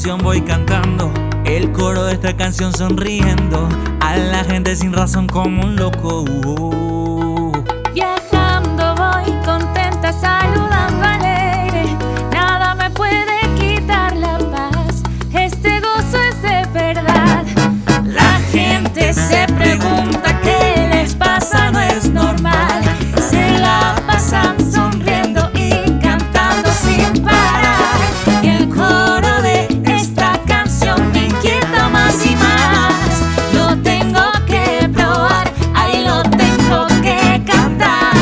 canción voy cantando, el coro de esta canción sonriendo, a la gente sin razón como un loco. Viajando voy contenta, saludando alegre, nada me puede quitar la paz, este gozo es de verdad. La gente se pregunta qué les pasa, no es normal, se la pasan sonriendo y cantando sin parar, y el coro de esta canción me inquieta más y más, lo tengo que probar, ahí lo tengo que cantar.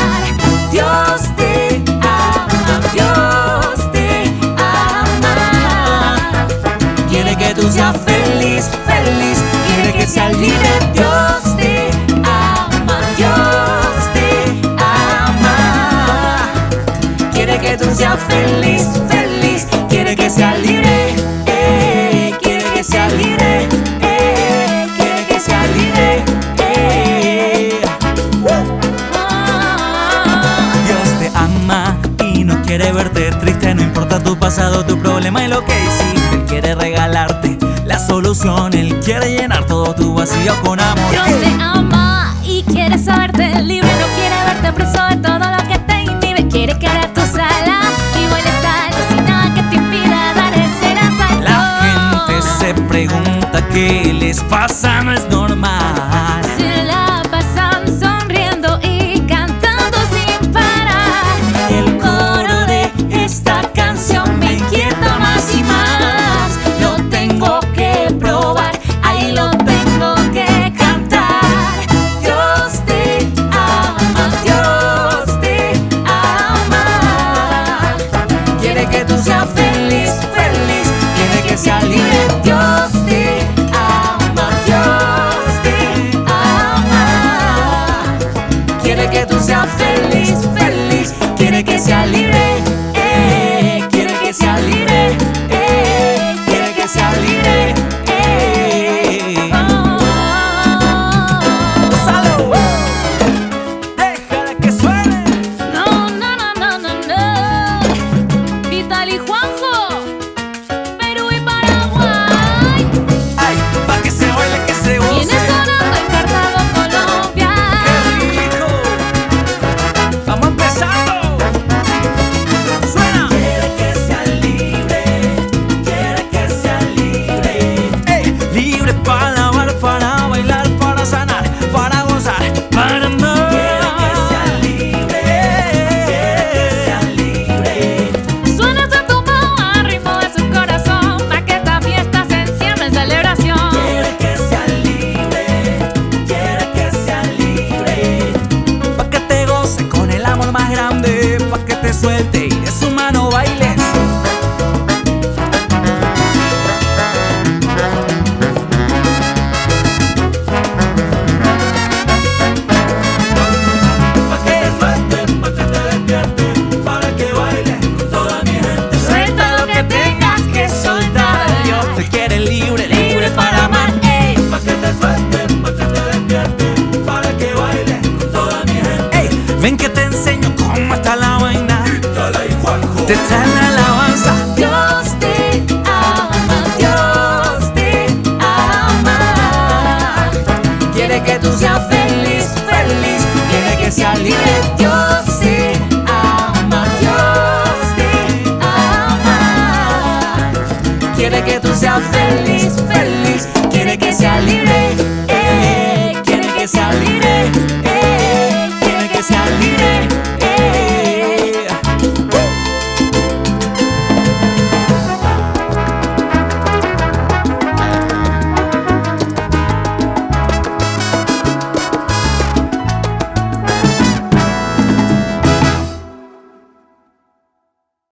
Dios te ama, Dios te ama, quiere que tú seas feliz, feliz, quiere que seas libre. Dios te ama, Dios te ama, quiere que tú seas feliz, feliz, quiere que seas libre, quiere que seas libre, quiere que seas libre. Dios te ama y no quiere verte triste, no importa tu pasado, tu problema y lo que hiciste. Él quiere regalarte la solución, Él quiere llenar todo tu vacío con amor. Dios te ama y quiere saberte libre, no quiere verte preso de todo lo que te inhibe, quiere que hagas tu sala y bailes alto sin nada que te impida dar ese salto. La gente se pregunta qué les pasa, no es normal. Se la pasan sonriendo y cantando sin parar, el coro de esta canción me inquieta más y más, lo tengo que probar, ahí lo tengo que cantar. Dios te ama, Dios te ama, quiere que tú seas feliz, feliz, quiere que seas libre. Dios te ama, Dios te ama, quiere que tú seas feliz, feliz, quiere que seas libre, quiere que seas libre, quiere que seas libre. ¡Gonzalo! ¡Déjala que suene! No, no, no, no, no, no. Vital y Juanjo, Perú y Paraguay. ¡Ay, pa' que se baile, que se goce! Viene sonando en Cartago, Colombia. ¡Qué rico! ¡Vamos empezando! ¡Suena! Quiere que sea libre, quiere que sea libre. ¡Ey! Libre para alabar, para bailar, para sanar, para gozar, para amar. Quiere que sea libre, quiere que sea libre. Suena ese tumbao al ritmo de su corazón, pa' que esta fiesta se encienda en celebración. Quiere que sea libre, quiere que sea libre. Pa' que te goce con el amor más grande, pa' que te suelte y de su mano bailes. Pa' que te suelte, pa' que te despierte, para que bailes con toda mi gente. Suelta lo que tengas que soltar. Dios te quiere libre, libre para amar. Ey, pa' que te suelte, pa' que te despierte, para que bailes con toda mi gente. Ey, ven que te enseño cómo está la vaina. Te trae la alabanza. Dios te ama, Dios te ama, quiere que tú seas feliz.